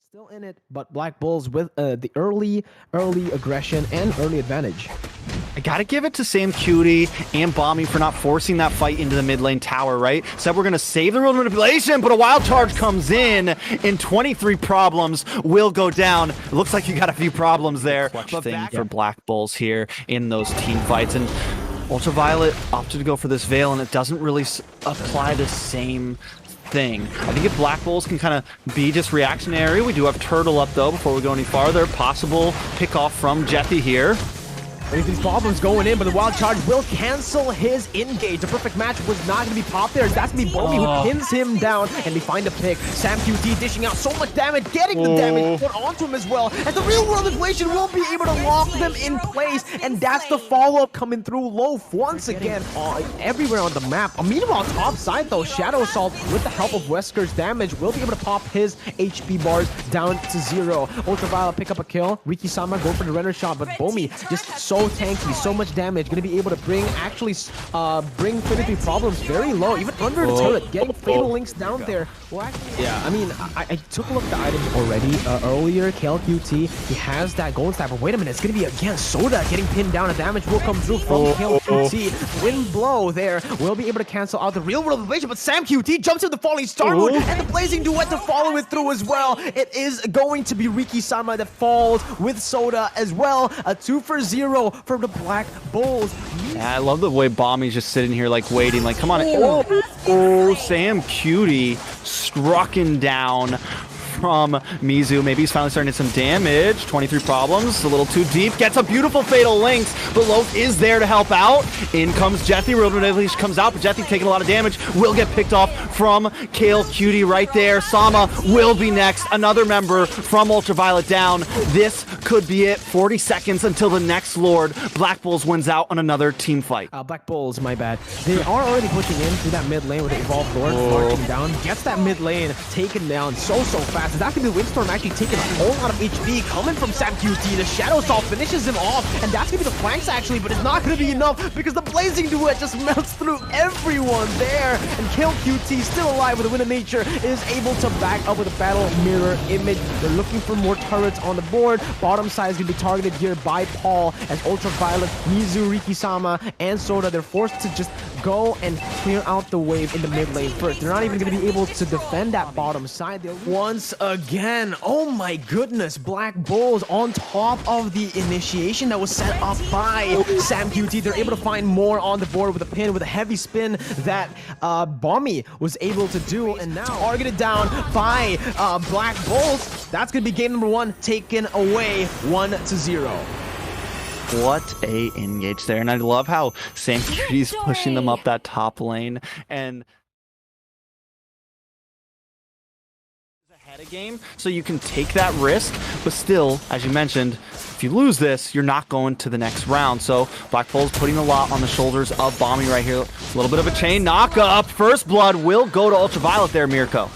Still in it, but Black Bulls with the early aggression and early advantage. I gotta give it to Sam Cutie and Bommy for not forcing that fight into the mid lane tower, right? Said we're gonna save the world manipulation, but a wild charge comes in, and 23 problems will go down. It looks like you got a few problems there. Clutch thing for Black Bulls here in those team fights, and Ultraviolet opted to go for this Veil, and it doesn't really apply the same thing. I think if Black Bulls can kind of be just reactionary, we do have Turtle up though before we go any farther. Possible pick off from Jethy here. There's these problems going in, but the wild charge will cancel his engage. The perfect match was not going to be popped there. That's going to be Bommy who pins him down, and they find a pick. Sam QT dishing out so much damage, getting the damage put onto him as well. And the real world inflation will be able to lock them in place, and that's the follow-up coming through. Loaf once again everywhere on the map. Meanwhile, top side though, Shadow Assault with the help of Wesker's damage will be able to pop his HP bars down to 0. Ultraviolet pick up a kill. Riki-sama go for the render shot, but Bommy just so tanky, so much damage, gonna be able to bring 33 problems very low, even under the turret, getting fatal links down there. Well, actually, yeah, I mean, I took a look at the items already earlier. KLQT, he has that golden stab, but wait a minute, it's gonna be again Soda getting pinned down, and damage will come through from KLQT. Wind blow there will be able to cancel out the real world invasion, but Sam QT jumps in the falling star mode, and the blazing duet to follow it through as well. It is going to be Riki-sama that falls with Soda as well. A 2 for 0 from the Black Bulls. Yeah, I love the way Bommy's just sitting here like waiting, like come on. Sam Cutie strucken down from Mizu. Maybe he's finally starting to get some damage. 23 problems, a little too deep. Gets a beautiful fatal links, but Loaf is there to help out. In comes Jethy. Real Manipulation comes out, but Jethy taking a lot of damage. Will get picked off from Kale Cutie right there. Sama will be next. Another member from Ultraviolet down. This could be it. 40 seconds until the next Lord. Black Bulls wins out on another team fight. Black Bulls, my bad. They are already pushing in through that mid lane with the Evolved Lord marching down. Gets that mid lane taken down so fast. That's going to be Windstorm actually taking a whole lot of HP coming from Sam QT. The Shadow Assault finishes him off, and that's going to be the flanks actually, but it's not going to be enough because the Blazing Duet just melts through everyone there. And Kill QT, still alive with the Wind of Nature, is able to back up with a Battle Mirror Image. They're looking for more turrets on the board. Bottom side is going to be targeted here by Paul as Ultraviolet, Mizu, Riki-sama, and Soda, they're forced to just go and clear out the wave in the mid lane first. They're not even going to be able to defend that bottom side. Once again, oh my goodness, Black Bulls on top of the initiation that was set up by Sam QT. They're able to find more on the board with a pin, with a heavy spin that Bommy was able to do, and now targeted down by Black Bulls. That's going to be game number 1 taken away 1-0. What a engage there, and I love how Sam Cutie's pushing them up that top lane and ahead of game, so you can take that risk, but still, as you mentioned, if you lose this, you're not going to the next round. So Black Bulls putting a lot on the shoulders of Bommy right here. A little bit of a chain knock up. First blood will go to Ultraviolet there, Mirko.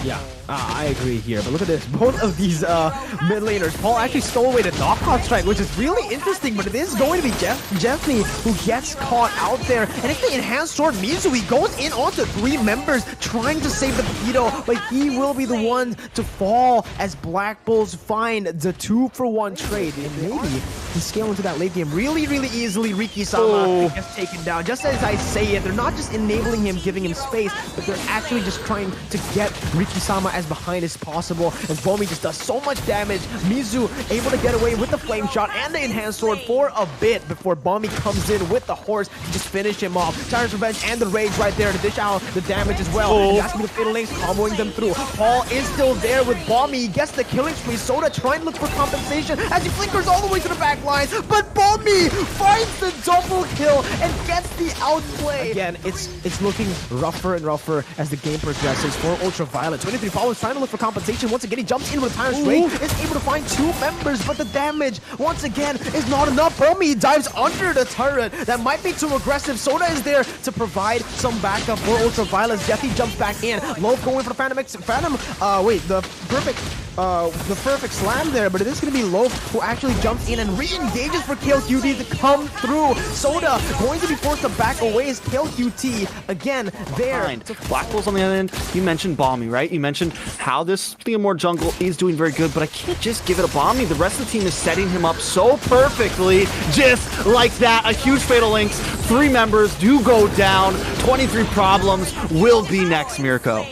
Yeah. I agree here, but look at this. Both of these mid laners, Paul actually stole away the knockout strike, which is really interesting, but it is going to be Jeffney who gets caught out there. And if the enhanced sword Mizu, he goes in onto 3 members trying to save the Pito, but he will be the one to fall as Black Bulls find the 2-for-1 trade. And maybe can scale into that late game really easily. Riki-sama gets taken down. Just as I say it, they're not just enabling him, giving him space, but they're actually just trying to get Riki-sama as behind as possible, as Bommy just does so much damage. Mizu able to get away with the flame shot and the enhanced sword for a bit before Bommy comes in with the horse to just finish him off. Tyrant's Revenge and the rage right there to dish out the damage as well. And that's gonna be the fatal links comboing them through. Paul is still there with Bommy. He gets the killing spree. Soda trying to look for compensation as he flickers all the way to the back line, but Bommy finds the double kill and gets the outplay. Again, it's looking rougher and rougher as the game progresses for Ultraviolet. 23 followers trying to look for compensation. Once again, he jumps in with a Tyrant's Rage, is able to find 2 members, but the damage, once again, is not enough. Bommy dives under the turret. That might be too aggressive. Soda is there to provide some backup for Ultraviolet. Jethy jumps back in. Loaf going for the Phantom. The perfect the perfect slam there, but it is going to be Loaf who actually jumps in and re-engages for KaleQt to come through. Soda going to be forced to back away as KaleQt again there. Black Bull's on the other end. You mentioned Balmy, right? You mentioned how this Theomore jungle is doing very good, but I can't just give it a Balmy. The rest of the team is setting him up so perfectly, just like that. A huge Fatal Links. 3 members do go down. 23 problems will be next, Mirko.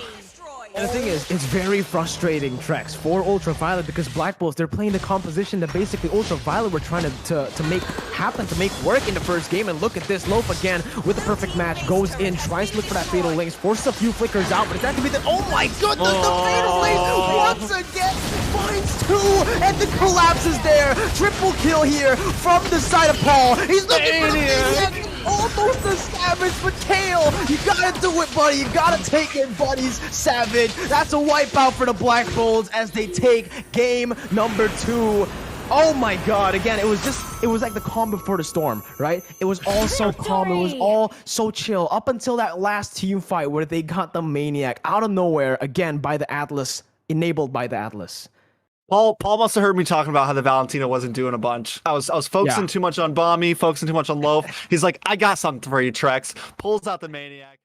And the thing is, it's very frustrating, Trex, for Ultraviolet because Black Bulls, they're playing the composition that basically Ultraviolet were trying to make happen, to make work in the first game. And look at this, Loaf again with the perfect match, goes in, tries to look for that Fatal Links, forces a few flickers out, but it's actually the, oh my goodness, the Fatal Links once again finds 2, and the collapse is there. Triple kill here from the side of Paul. He's looking for the maniac. Almost a Savage, but Kale, you gotta do it, buddy. You gotta take it, buddies. Savage. That's a wipeout for the Black Bulls as they take game number 2. Oh my god, again, it was like the calm before the storm, right? It was all so calm, it was all so chill, up until that last team fight where they got the Maniac out of nowhere, again, by the Atlas, enabled by the Atlas. Paul must have heard me talking about how the Valentina wasn't doing a bunch. I was focusing too much on Balmy, focusing too much on Loaf. He's like, I got something for you, Trex. Pulls out the Maniac.